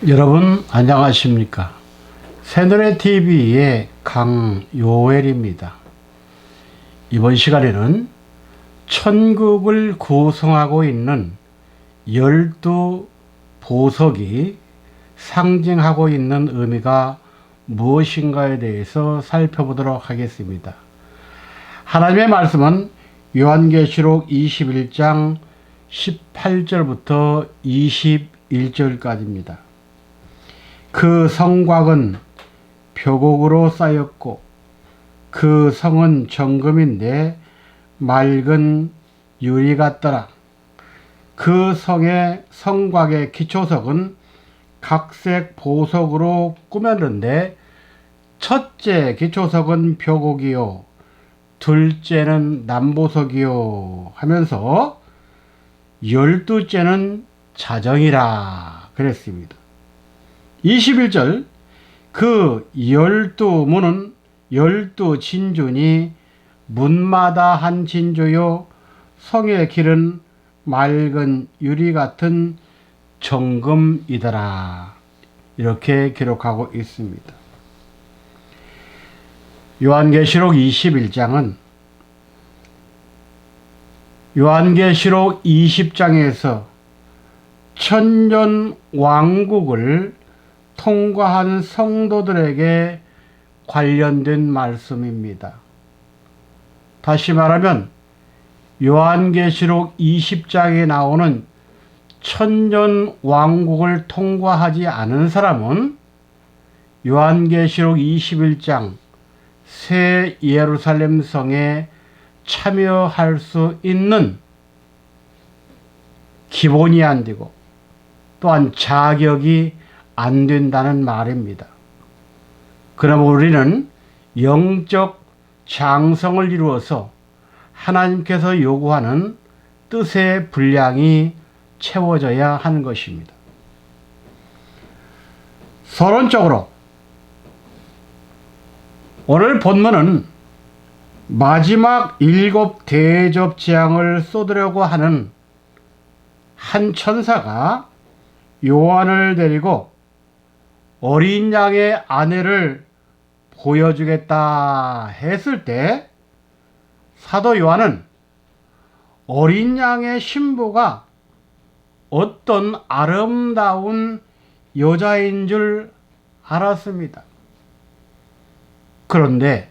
여러분 안녕하십니까? 새누리TV의 강요엘입니다. 이번 시간에는 천국을 구성하고 있는 12보석이 상징하고 있는 의미가 무엇인가에 대해서 살펴보도록 하겠습니다. 하나님의 말씀은 요한계시록 21장 18절부터 21절까지입니다. 그 성곽은 벼곡으로 쌓였고 그 성은 정금인데 맑은 유리 같더라. 그 성의 성곽의 기초석은 각색 보석으로 꾸몄는데 첫째 기초석은 벼곡이요 둘째는 남보석이요 하면서 12째는 자정이라 그랬습니다. 21절 그 12문은 12진주니 문마다 한 진주요 성의 길은 맑은 유리 같은 정금이더라. 이렇게 기록하고 있습니다. 요한계시록 21장은 요한계시록 20장에서 천년 왕국을 통과한 성도들에게 관련된 말씀입니다. 다시 말하면 요한계시록 20장에 나오는 천년 왕국을 통과하지 않은 사람은 요한계시록 21장 새 예루살렘 성에 참여할 수 있는 기본이 안 되고 또한 자격이 안 된다는 말입니다. 그럼 우리는 영적 장성을 이루어서 하나님께서 요구하는 뜻의 분량이 채워져야 하는 것입니다. 서론적으로 오늘 본문은 마지막 7 대접 재앙을 쏟으려고 하는 한 천사가 요한을 데리고 어린 양의 아내를 보여주겠다 했을 때 사도 요한은 어린 양의 신부가 어떤 아름다운 여자인 줄 알았습니다. 그런데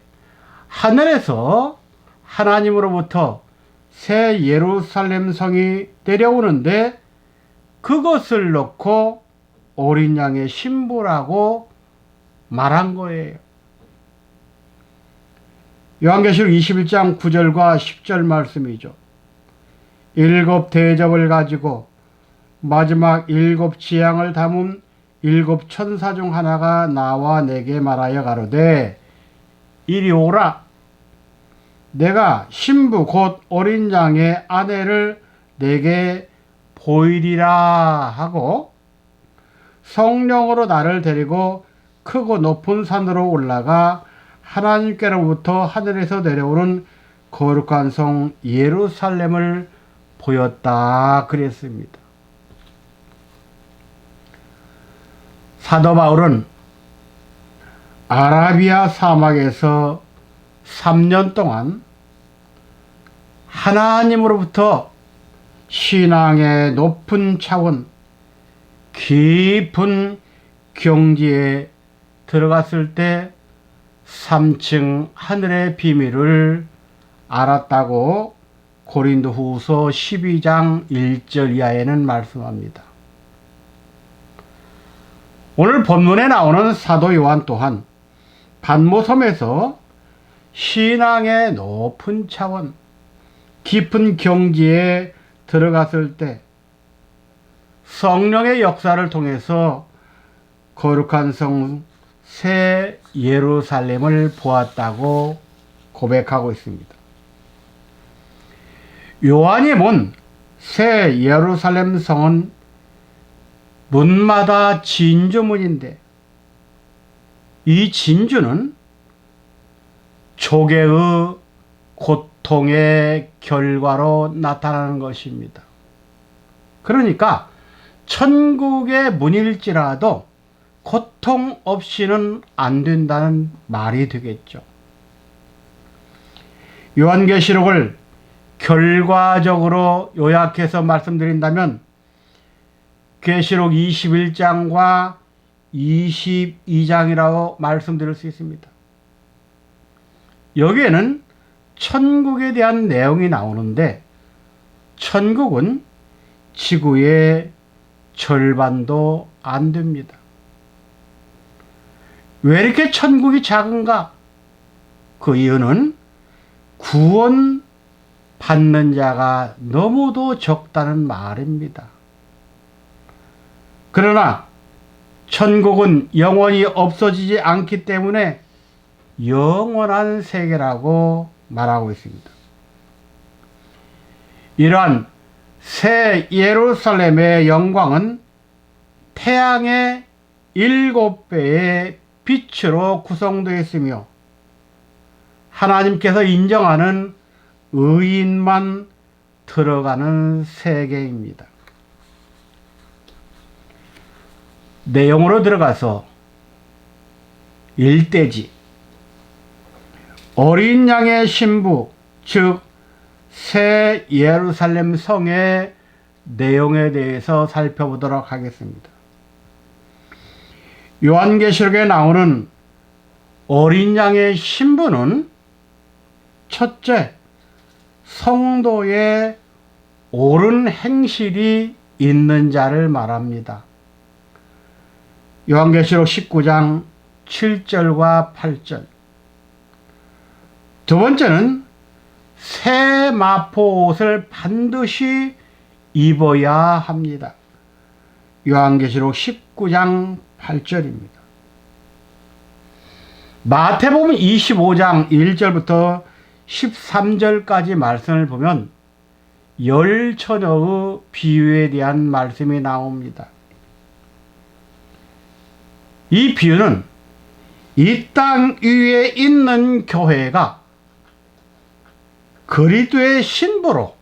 하늘에서 하나님으로부터 새 예루살렘 성이 내려오는데 그것을 놓고 어린 양의 신부라고 말한 거예요. 요한계시록 21장 9절과 10절 말씀이죠. 7 대접을 가지고 마지막 7 재앙을 담은 7 천사 중 하나가 나와 내게 말하여 가로되 이리 오라. 내가 신부 곧 어린 양의 아내를 내게 보이리라 하고 성령으로 나를 데리고 크고 높은 산으로 올라가 하나님께로부터 하늘에서 내려오는 거룩한 성 예루살렘을 보였다 그랬습니다. 사도 바울은 아라비아 사막에서 3년 동안 하나님으로부터 신앙의 높은 차원, 깊은 경지에 들어갔을 때 3층 하늘의 비밀을 알았다고 고린도후서 12장 1절 이하에는 말씀합니다. 오늘 본문에 나오는 사도 요한 또한 반모섬에서 신앙의 높은 차원, 깊은 경지에 들어갔을 때 성령의 역사를 통해서 거룩한 성 새 예루살렘을 보았다고 고백하고 있습니다. 요한이 본 새 예루살렘 성은 문마다 진주문인데 이 진주는 조개의 고통의 결과로 나타나는 것입니다. 그러니까 천국의 문일지라도 고통 없이는 안 된다는 말이 되겠죠. 요한계시록을 결과적으로 요약해서 말씀드린다면 계시록 21장과 22장이라고 말씀드릴 수 있습니다. 여기에는 천국에 대한 내용이 나오는데 천국은 지구의 절반도 안 됩니다. 왜 이렇게 천국이 작은가? 그 이유는 구원 받는 자가 너무도 적다는 말입니다. 그러나 천국은 영원히 없어지지 않기 때문에 영원한 세계라고 말하고 있습니다. 이러한 새 예루살렘의 영광은 태양의 7배의 빛으로 구성되어 있으며 하나님께서 인정하는 의인만 들어가는 세계입니다. 내용으로 들어가서 일대지 어린 양의 신부 즉 새 예루살렘 성의 내용에 대해서 살펴보도록 하겠습니다. 요한계시록에 나오는 어린 양의 신부는 첫째, 성도의 옳은 행실이 있는 자를 말합니다. 요한계시록 19장 7절과 8절. 두 번째는 새 마포 옷을 반드시 입어야 합니다. 요한계시록 19장 8절입니다. 마태복음 25장 1절부터 13절까지 말씀을 보면 열 처녀의 비유에 대한 말씀이 나옵니다. 이 비유는 이 땅 위에 있는 교회가 그리스도의 신부로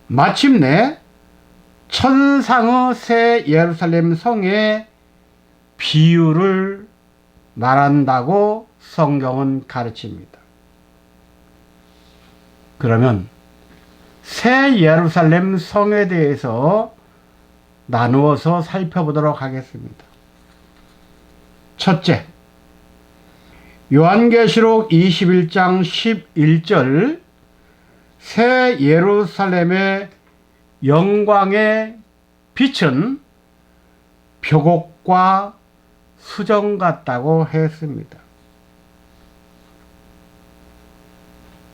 마침내 천상의 새 예루살렘 성의 비유를 말한다고 성경은 가르칩니다. 그러면 새 예루살렘 성에 대해서 나누어서 살펴보도록 하겠습니다. 첫째, 요한계시록 21장 11절 새 예루살렘의 영광의 빛은 벽옥과 수정 같다고 했습니다.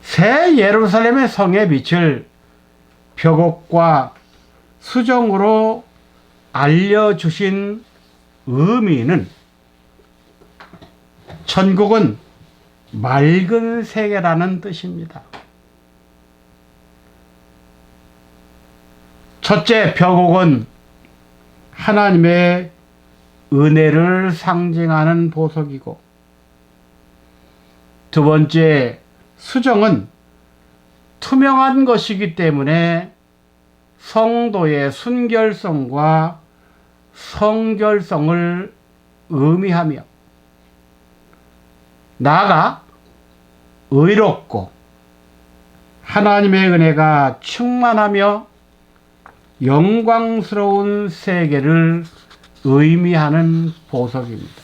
새 예루살렘의 성의 빛을 벽옥과 수정으로 알려주신 의미는 천국은 맑은 세계라는 뜻입니다. 첫째, 벽옥은 하나님의 은혜를 상징하는 보석이고, 두 번째, 수정은 투명한 것이기 때문에 성도의 순결성과 성결성을 의미하며, 나아가 의롭고 하나님의 은혜가 충만하며 영광스러운 세계를 의미하는 보석입니다.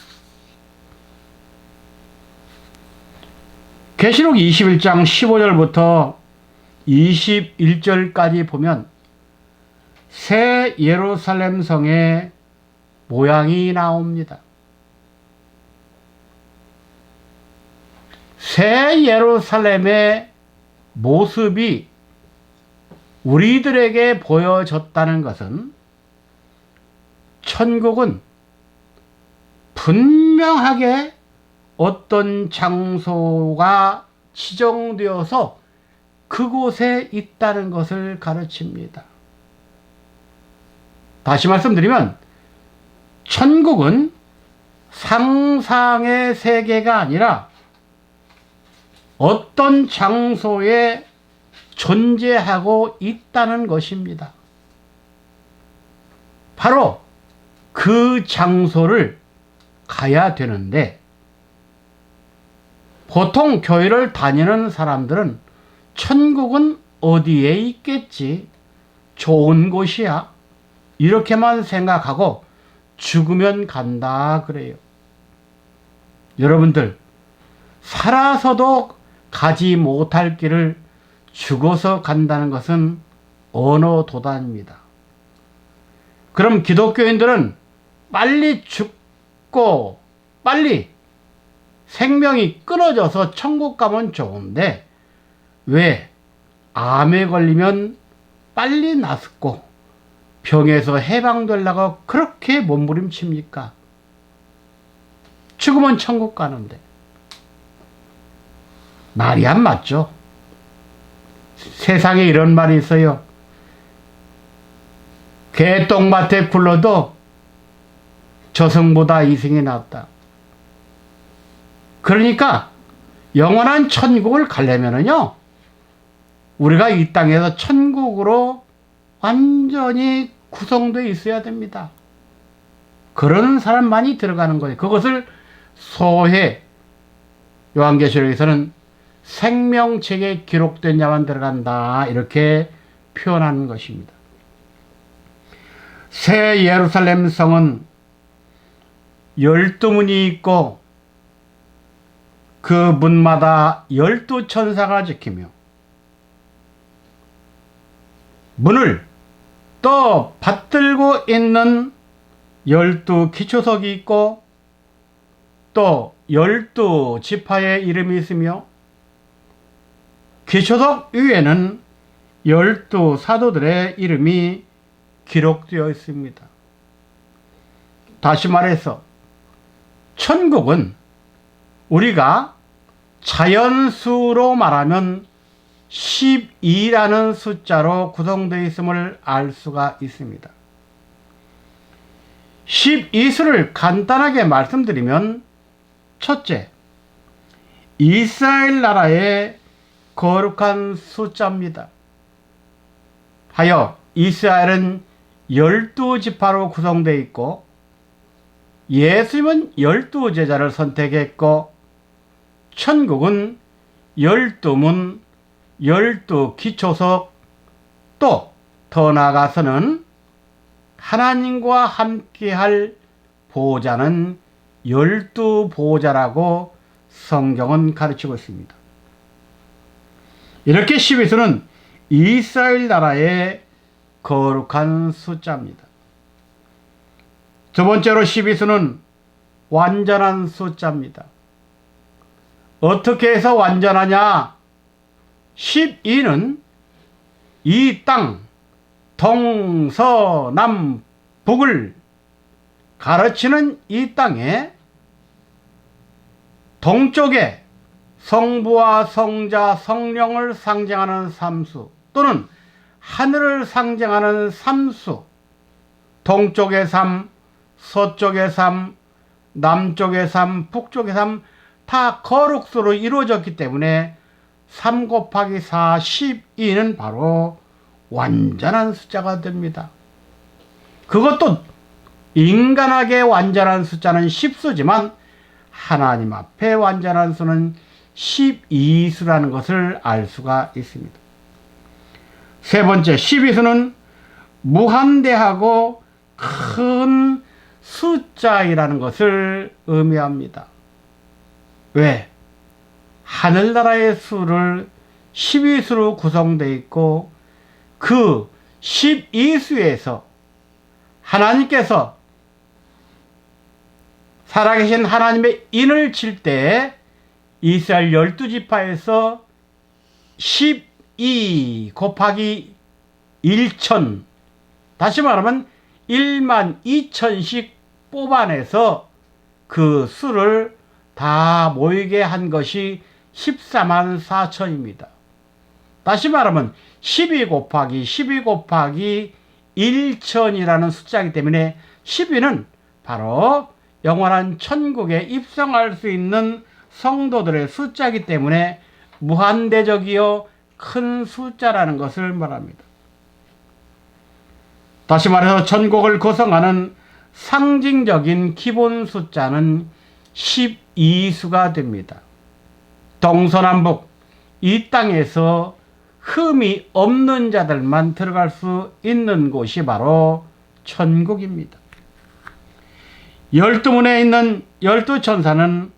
계시록 21장 15절부터 21절까지 보면 새 예루살렘 성의 모양이 나옵니다. 새 예루살렘의 모습이 우리들에게 보여졌다는 것은 천국은 분명하게 어떤 장소가 지정되어서 그곳에 있다는 것을 가르칩니다. 다시 말씀드리면 천국은 상상의 세계가 아니라 어떤 장소에 존재하고 있다는 것입니다. 바로 그 장소를 가야 되는데, 보통 교회를 다니는 사람들은 천국은 어디에 있겠지? 좋은 곳이야. 이렇게만 생각하고 죽으면 간다 그래요. 여러분들, 살아서도 가지 못할 길을 죽어서 간다는 것은 언어 도단입니다. 그럼 기독교인들은 빨리 죽고 빨리 생명이 끊어져서 천국 가면 좋은데, 왜 암에 걸리면 빨리 낫고 병에서 해방되려고 그렇게 몸부림칩니까? 죽으면 천국 가는데. 말이 안 맞죠? 세상에 이런 말이 있어요. 개똥밭에 굴러도 저승보다 이승이 낫다. 그러니까 영원한 천국을 가려면은요, 우리가 이 땅에서 천국으로 완전히 구성되어 있어야 됩니다. 그러는 사람만이 들어가는 거예요. 그것을 소회, 요한계시록에서는 생명책에 기록된 자만 들어간다, 이렇게 표현하는 것입니다. 새 예루살렘 성은 12문이 있고 그 문마다 12천사가 지키며, 문을 또 받들고 있는 12기초석이 있고, 또 12지파의 이름이 있으며, 기초석 위에는 12사도들의 이름이 기록되어 있습니다. 다시 말해서 천국은 우리가 자연수로 말하면 12라는 숫자로 구성되어 있음을 알 수가 있습니다. 12수를 간단하게 말씀드리면, 첫째, 이스라엘 나라의 거룩한 숫자입니다. 하여 이스라엘은 12지파로 구성되어 있고, 예수님은 12제자를 선택했고, 천국은 12문, 12기초석, 또 더 나아가서는 하나님과 함께할 보좌는 12보좌라고 성경은 가르치고 있습니다. 이렇게 12수는 이스라엘 나라의 거룩한 숫자입니다. 두 번째로 12수는 완전한 숫자입니다. 어떻게 해서 완전하냐? 12는 이 땅 동서남북을 가르치는 이 땅에 동쪽에 성부와 성자 성령을 상징하는 3수, 또는 하늘을 상징하는 3수, 동쪽의 3, 서쪽의 3, 남쪽의 3, 북쪽의 3, 다 거룩수로 이루어졌기 때문에 3 곱하기 4, 12는 바로 완전한 숫자가 됩니다. 그것도 인간에게 완전한 숫자는 10수지만 하나님 앞에 완전한 수는 12수라는 것을 알 수가 있습니다. 세 번째, 12수는 무한대하고 큰 숫자이라는 것을 의미합니다. 왜? 하늘나라의 수를 12수로 구성되어 있고, 그 12수에서 하나님께서 살아계신 하나님의 인을 칠 때 이스라엘 12지파에서 12 곱하기 1천, 다시 말하면 1만 2천씩 뽑아내서 그 수를 다 모이게 한 것이 14만 4천입니다. 다시 말하면 12 곱하기 12 곱하기 1천이라는 숫자이기 때문에 12는 바로 영원한 천국에 입성할 수 있는 성도들의 숫자이기 때문에 무한대적이요 큰 숫자라는 것을 말합니다. 다시 말해서 천국을 구성하는 상징적인 기본 숫자는 12수가 됩니다. 동서남북 이 땅에서 흠이 없는 자들만 들어갈 수 있는 곳이 바로 천국입니다. 12문에 있는 12천사는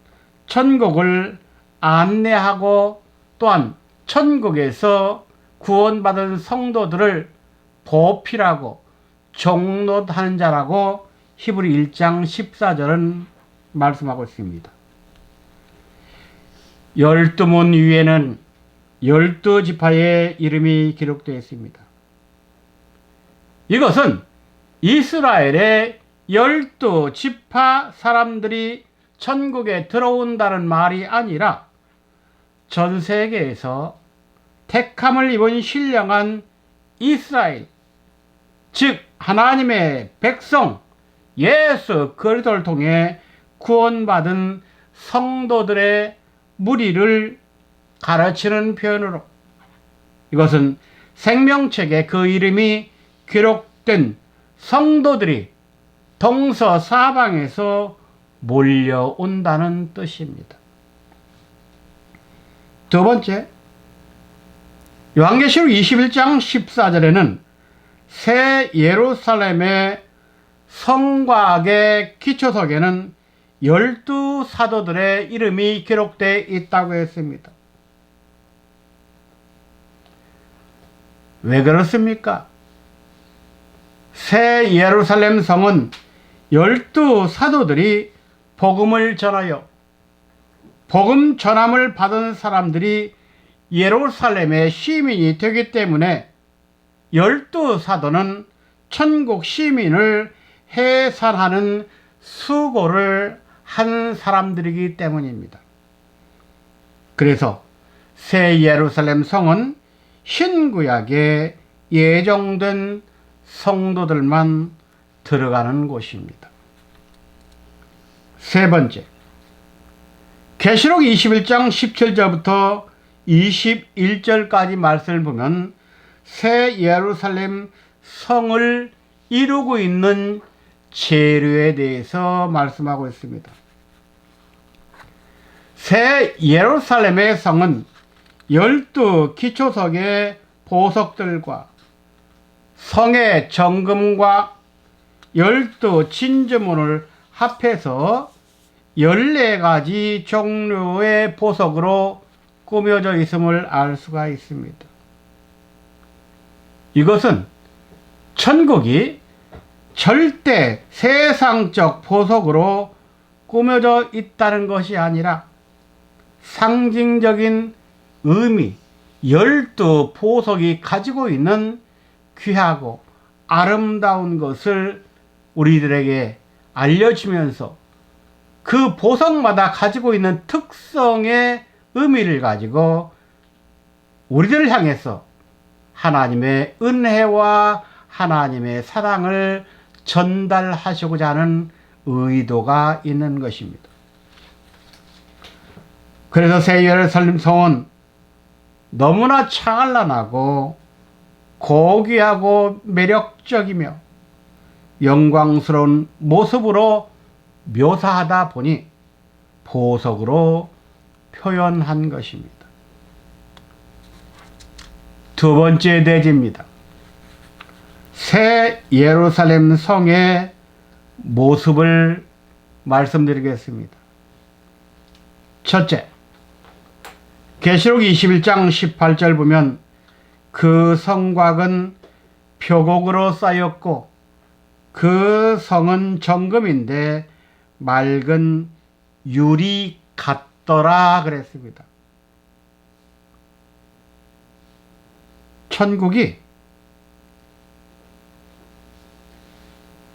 천국을 안내하고 또한 천국에서 구원받은 성도들을 보필하고 종롯하는 자라고 히브리 1장 14절은 말씀하고 있습니다. 12문 위에는 12지파의 이름이 기록되어 있습니다. 이것은 이스라엘의 12지파 사람들이 천국에 들어온다는 말이 아니라 전 세계에서 택함을 입은 신령한 이스라엘, 즉 하나님의 백성 예수 그리스도를 통해 구원받은 성도들의 무리를 가르치는 표현으로, 이것은 생명책에 그 이름이 기록된 성도들이 동서사방에서 몰려온다는 뜻입니다. 두 번째, 요한계시록 21장 14절에는 새 예루살렘의 성곽의 기초석에는 12사도들의 이름이 기록되어 있다고 했습니다. 왜 그렇습니까? 새 예루살렘 성은 12사도들이 복음을 전하여 복음 전함을 받은 사람들이 예루살렘의 시민이 되기 때문에 12사도는 천국 시민을 해산하는 수고를 한 사람들이기 때문입니다. 그래서 새 예루살렘 성은 신구약에 예정된 성도들만 들어가는 곳입니다. 세 번째, 계시록 21장 17절부터 21절까지 말씀을 보면 새 예루살렘 성을 이루고 있는 재료에 대해서 말씀하고 있습니다. 새 예루살렘의 성은 12기초석의 보석들과 성의 정금과 12진주문을 합해서 14가지 종류의 보석으로 꾸며져 있음을 알 수가 있습니다. 이것은 천국이 절대 세상적 보석으로 꾸며져 있다는 것이 아니라 상징적인 의미, 12보석이 가지고 있는 귀하고 아름다운 것을 우리들에게 알려주면서 그 보석마다 가지고 있는 특성의 의미를 가지고 우리들을 향해서 하나님의 은혜와 하나님의 사랑을 전달하시고자 하는 의도가 있는 것입니다. 그래서 새 예루살렘 성은 너무나 찬란하고 고귀하고 매력적이며 영광스러운 모습으로 묘사하다 보니 보석으로 표현한 것입니다. 두 번째 대지입니다. 새 예루살렘 성의 모습을 말씀드리겠습니다. 첫째, 계시록 21장 18절 보면 그 성곽은 표곡으로 쌓였고 그 성은 정금인데 맑은 유리 같더라 그랬습니다. 천국이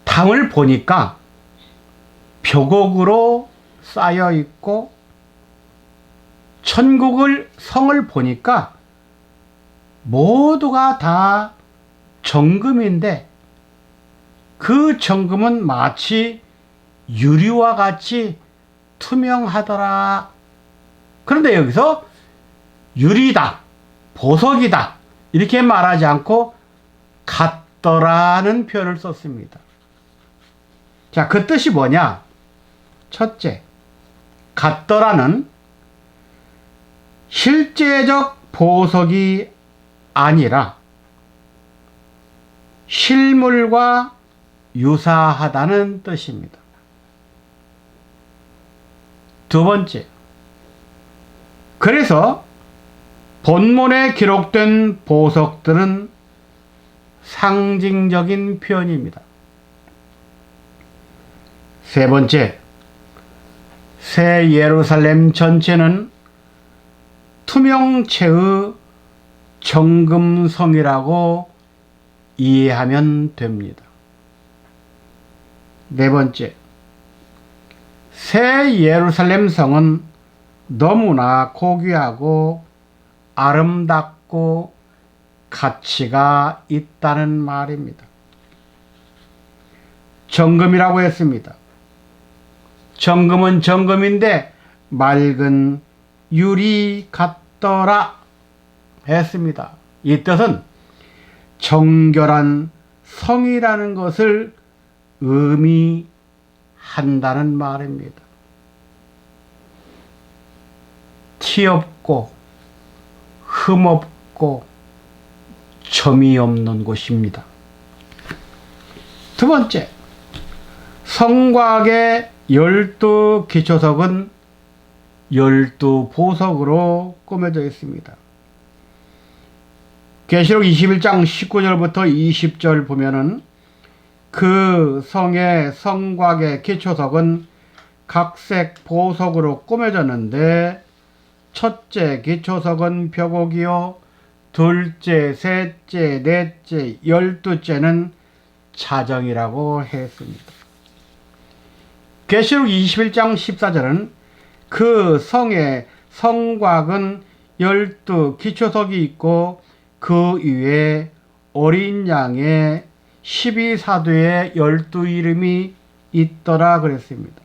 땅을 보니까 표곡으로 쌓여 있고 성을 보니까 모두가 다 정금인데 그 정금은 마치 유리와 같이 투명하더라. 그런데 여기서 유리다, 보석이다 이렇게 말하지 않고 같더라는 표현을 썼습니다. 자, 그 뜻이 뭐냐? 첫째, 같더라는 실제적 보석이 아니라 실물과 유사하다는 뜻입니다. 두 번째, 그래서 본문에 기록된 보석들은 상징적인 표현입니다. 세 번째, 새 예루살렘 전체는 투명체의 정금성이라고 이해하면 됩니다. 네 번째, 새 예루살렘 성은 너무나 고귀하고 아름답고 가치가 있다는 말입니다. 정금이라고 했습니다. 정금은 정금인데 맑은 유리 같더라 했습니다. 이 뜻은 정결한 성이라는 것을 의미한다는 말입니다. 티 없고 흠 없고 점이 없는 곳입니다. 두 번째, 성곽의 12기초석은 12보석으로 꾸며져 있습니다. 계시록 21장 19절부터 20절 보면은 그 성의 성곽의 기초석은 각색 보석으로 꾸며졌는데 첫째 기초석은 벽옥이요 둘째, 셋째, 넷째, 12째는 자정이라고 했습니다. 계시록 21장 14절은 그 성의 성곽은 12기초석이 있고 그 위에 어린 양의 12사도의 12이름이 있더라 그랬습니다.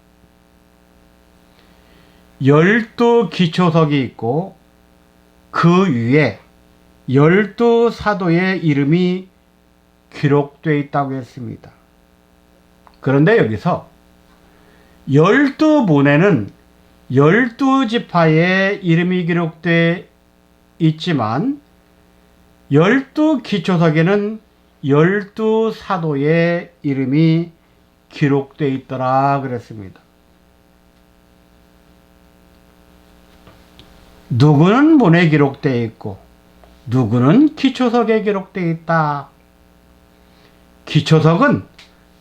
12기초석이 있고 그 위에 12사도의 이름이 기록되어 있다고 했습니다. 그런데 여기서 12문에는 12지파의 이름이 기록되어 있지만 12기초석에는 12사도의 이름이 기록되어 있더라 그랬습니다. 누구는 문에 기록되어 있고 누구는 기초석에 기록되어 있다. 기초석은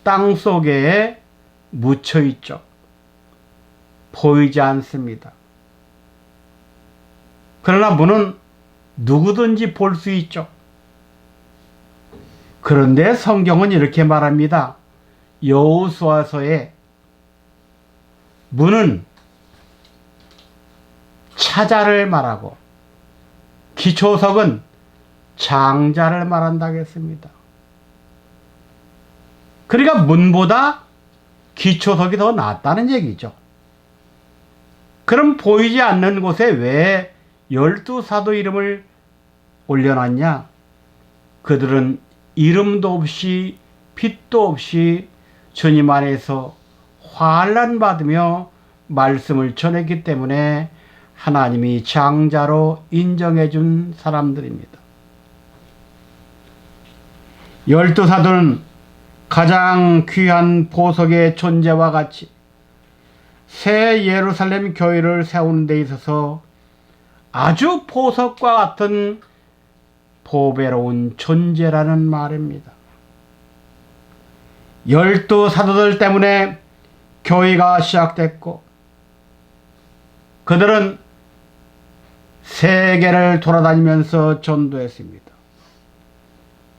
땅속에 묻혀 있죠. 보이지 않습니다. 그러나 문은 누구든지 볼 수 있죠. 그런데 성경은 이렇게 말합니다. 여호수아서에 문은 차자를 말하고 기초석은 장자를 말한다고 했습니다. 그러니까 문보다 기초석이 더 낫다는 얘기죠. 그럼 보이지 않는 곳에 왜 12사도 이름을 올려놨냐? 그들은 이름도 없이 빛도 없이 주님 안에서 환난 받으며 말씀을 전했기 때문에 하나님이 장자로 인정해 준 사람들입니다. 12사도는 가장 귀한 보석의 존재와 같이 새 예루살렘 교회를 세우는 데 있어서 아주 보석과 같은 보배로운 존재라는 말입니다. 12사도들 때문에 교회가 시작됐고 그들은 세계를 돌아다니면서 전도했습니다.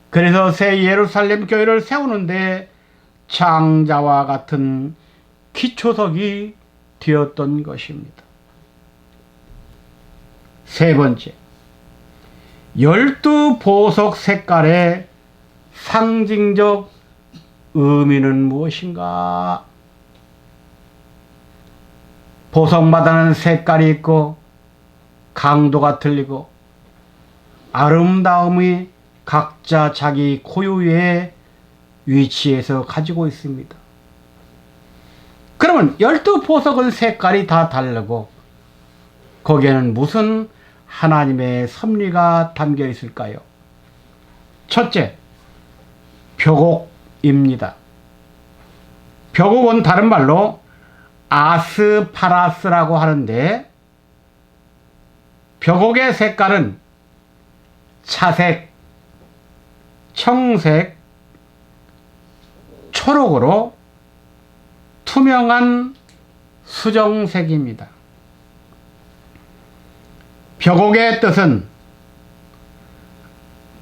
그래서 새 예루살렘 교회를 세우는데 장자와 같은 기초석이 되었던 것입니다. 세 번째, 12보석 색깔의 상징적 의미는 무엇인가? 보석마다는 색깔이 있고 강도가 틀리고 아름다움이 각자 자기 고유의 위치에서 가지고 있습니다. 그러면 12보석은 색깔이 다 다르고 거기에는 무슨 하나님의 섭리가 담겨 있을까요? 첫째, 벽옥입니다. 벽옥은 다른 말로 아스파라스라고 하는데 벽옥의 색깔은 차색, 청색, 초록으로 투명한 수정색입니다. 벽옥의 뜻은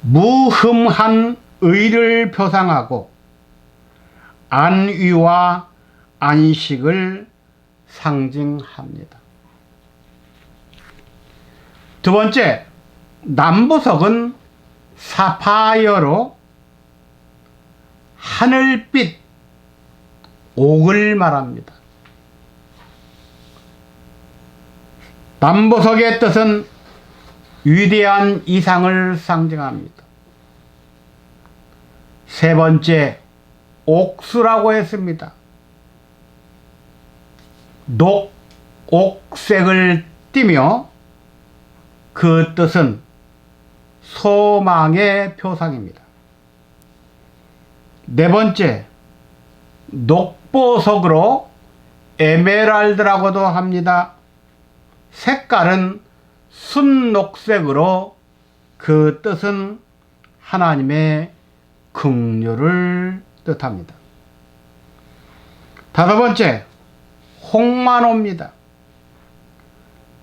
무흠한 의를 표상하고 안위와 안식을 상징합니다. 두 번째, 남보석은 사파이어로 하늘빛 옥을 말합니다. 남보석의 뜻은 위대한 이상을 상징합니다. 세 번째, 옥수라고 했습니다. 옥색을 띠며 그 뜻은 소망의 표상입니다. 네 번째, 녹보석으로 에메랄드라고도 합니다. 색깔은 순녹색으로 그 뜻은 하나님의 긍휼을 뜻합니다. 다섯 번째, 홍만호입니다.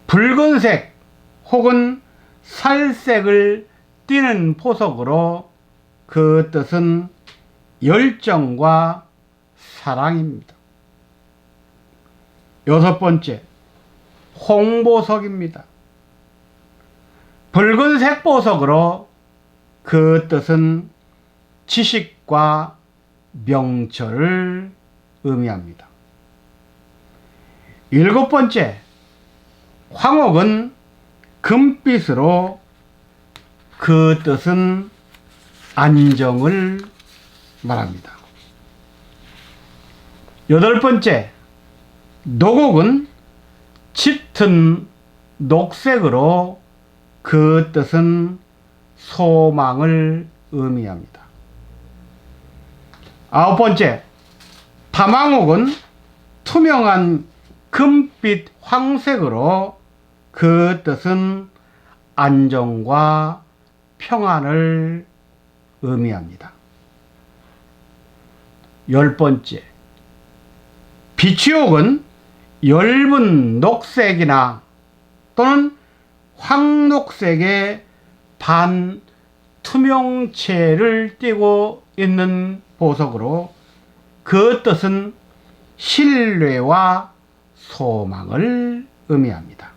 붉은색 혹은 살색을 띠는 보석으로 그 뜻은 열정과 사랑입니다. 여섯 번째, 홍보석입니다. 붉은색 보석으로 그 뜻은 지식과 명철을 의미합니다. 일곱 번째, 황옥은 금빛으로 그 뜻은 안정을 말합니다. 여덟 번째, 녹옥은 짙은 녹색으로 그 뜻은 소망을 의미합니다. 아홉 번째, 다망옥은 투명한 금빛 황색으로 그 뜻은 안정과 평안을 의미합니다. 열 번째, 비치옥은 엷은 녹색이나 또는 황녹색의 반투명체를 띠고 있는 보석으로 그 뜻은 신뢰와 소망을 의미합니다.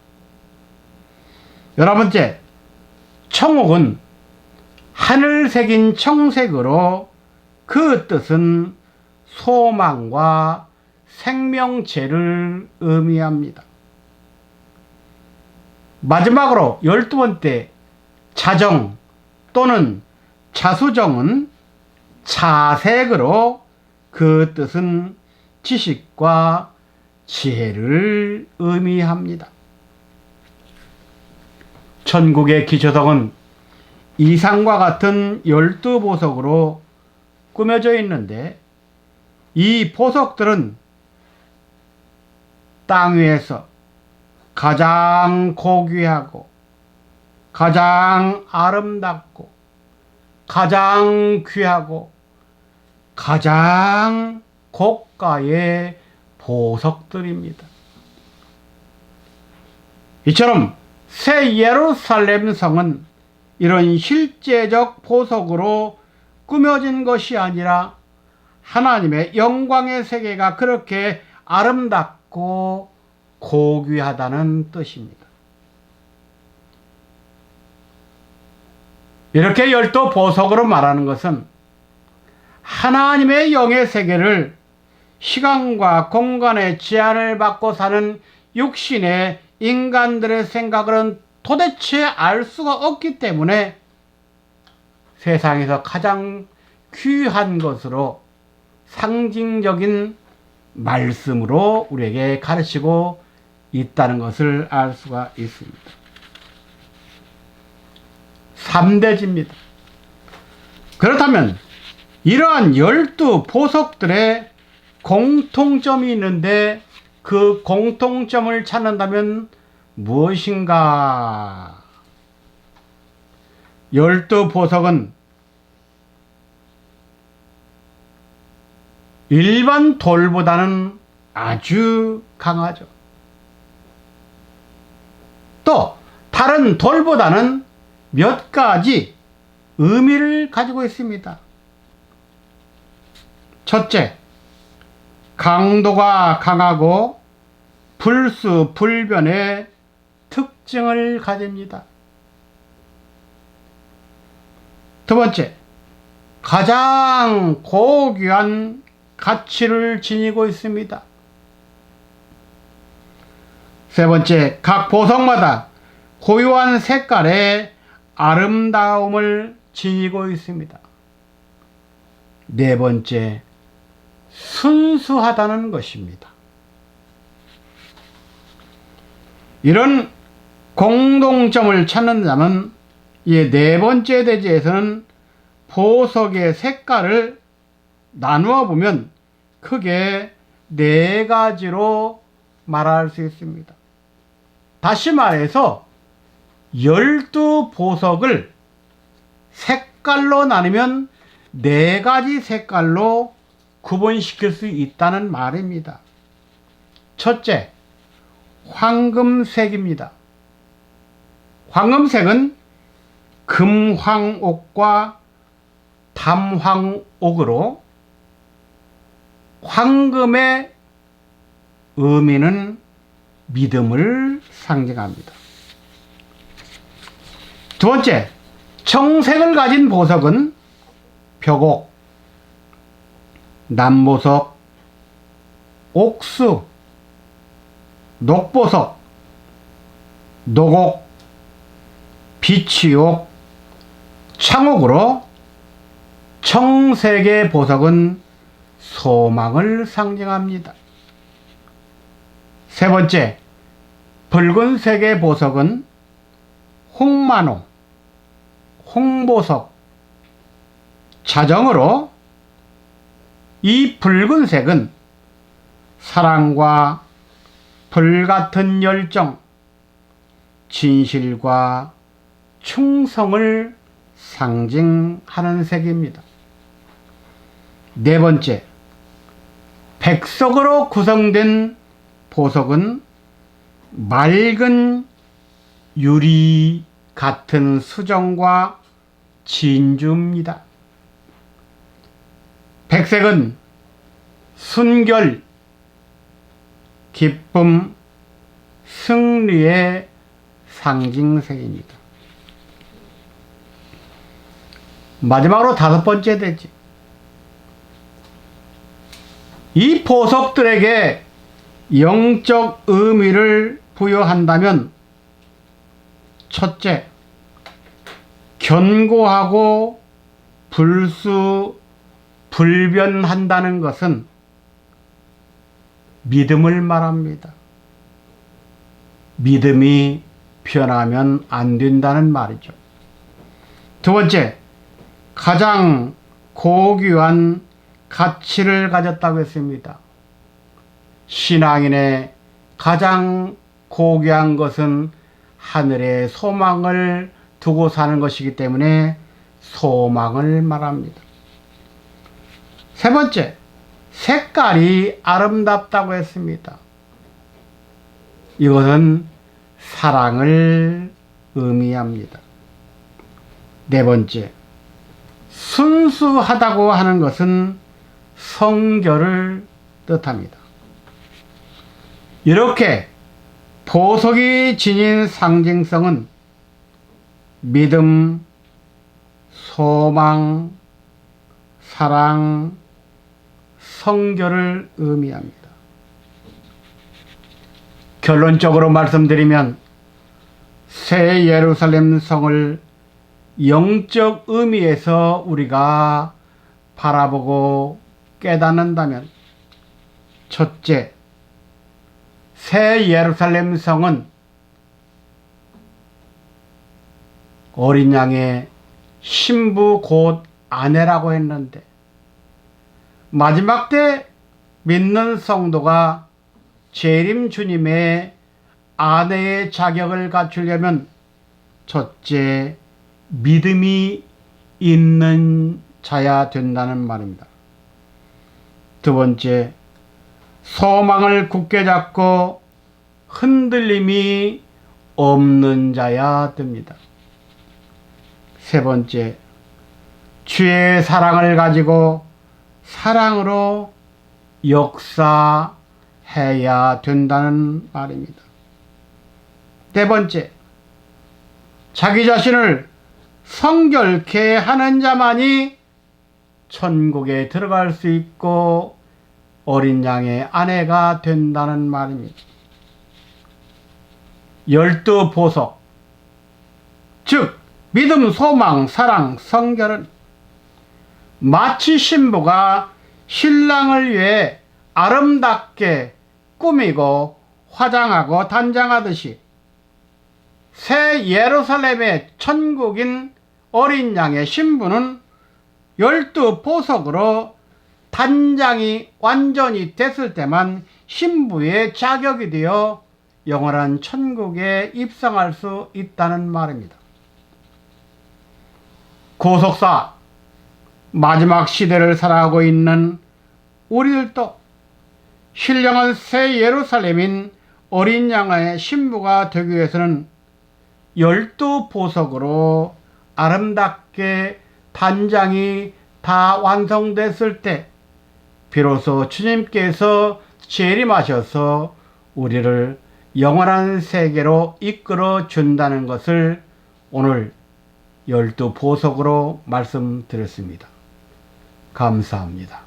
11번째, 청옥은 하늘색인 청색으로 그 뜻은 소망과 생명체를 의미합니다. 마지막으로 12번째, 자정 또는 자수정은 차색으로 그 뜻은 지식과 지혜를 의미합니다. 천국의 기초석은 이상과 같은 12보석으로 꾸며져 있는데 이 보석들은 땅 위에서 가장 고귀하고 가장 아름답고 가장 귀하고 가장 고가의 보석들입니다. 이처럼 새 예루살렘 성은 이런 실제적 보석으로 꾸며진 것이 아니라 하나님의 영광의 세계가 그렇게 아름답고 고귀하다는 뜻입니다. 이렇게 12보석으로 말하는 것은 하나님의 영의 세계를 시간과 공간의 제한을 받고 사는 육신의 인간들의 생각으로는 도대체 알 수가 없기 때문에 세상에서 가장 귀한 것으로 상징적인 말씀으로 우리에게 가르치고 있다는 것을 알 수가 있습니다. 3대지입니다. 그렇다면 이러한 12보석들의 공통점이 있는데 그 공통점을 찾는다면 무엇인가? 12보석은 일반 돌보다는 아주 강하죠. 또 다른 돌보다는 몇 가지 의미를 가지고 있습니다. 첫째, 강도가 강하고 불수불변의 특징을 가집니다. 두 번째, 가장 고귀한 가치를 지니고 있습니다. 세 번째, 각 보석마다 고유한 색깔의 아름다움을 지니고 있습니다. 네 번째, 순수하다는 것입니다. 이런 공동점을 찾는다면 이 네 번째 대지에서는 보석의 색깔을 나누어 보면 크게 네 가지로 말할 수 있습니다. 다시 말해서 12보석을 색깔로 나누면 네 가지 색깔로 구분시킬 수 있다는 말입니다. 첫째, 황금색입니다. 황금색은 금황옥과 담황옥으로 황금의 의미는 믿음을 상징합니다. 두 번째, 청색을 가진 보석은 벽옥, 남보석, 옥수, 녹보석, 녹옥, 비치옥, 창옥으로 청색의 보석은 소망을 상징합니다. 세 번째, 붉은색의 보석은 홍만호, 홍보석, 자정으로 이 붉은색은 사랑과 불같은 열정, 진실과 충성을 상징하는 색입니다. 네 번째, 백석으로 구성된 보석은 맑은 유리 같은 수정과 진주입니다. 백색은 순결, 기쁨, 승리의 상징색입니다. 마지막으로 다섯 번째 대지. 이 보석들에게 영적 의미를 부여한다면 첫째, 견고하고 불수불변한다는 것은 믿음을 말합니다. 믿음이 변하면 안 된다는 말이죠. 두 번째, 가장 고귀한 가치를 가졌다고 했습니다. 신앙인의 가장 고귀한 것은 하늘의 소망을 두고 사는 것이기 때문에 소망을 말합니다. 세 번째, 색깔이 아름답다고 했습니다. 이것은 사랑을 의미합니다. 네 번째, 순수하다고 하는 것은 성결을 뜻합니다. 이렇게 보석이 지닌 상징성은 믿음, 소망, 사랑, 성결을 의미합니다. 결론적으로 말씀드리면 새 예루살렘 성을 영적 의미에서 우리가 바라보고 깨닫는다면, 첫째, 새 예루살렘 성은 어린 양의 신부 곧 아내라고 했는데, 마지막 때 믿는 성도가 재림 주님의 아내의 자격을 갖추려면 첫째, 믿음이 있는 자야 된다는 말입니다. 두 번째, 소망을 굳게 잡고 흔들림이 없는 자야 됩니다. 세 번째, 주의 사랑을 가지고 사랑으로 역사해야 된다는 말입니다. 네 번째, 자기 자신을 성결케 하는 자만이 천국에 들어갈 수 있고 어린 양의 아내가 된다는 말입니다. 12보석, 즉 믿음, 소망, 사랑, 성결은 마치 신부가 신랑을 위해 아름답게 꾸미고 화장하고 단장하듯이 새 예루살렘의 천국인 어린 양의 신부는 12보석으로 단장이 완전히 됐을 때만 신부의 자격이 되어 영원한 천국에 입성할 수 있다는 말입니다. 고속사, 마지막 시대를 살아가고 있는 우리들도 신령한 새 예루살렘인 어린 양의 신부가 되기 위해서는 12보석으로 아름답게 단장이 다 완성됐을 때 비로소 주님께서 재림하셔서 우리를 영원한 세계로 이끌어 준다는 것을 오늘 12보석으로 말씀드렸습니다. 감사합니다.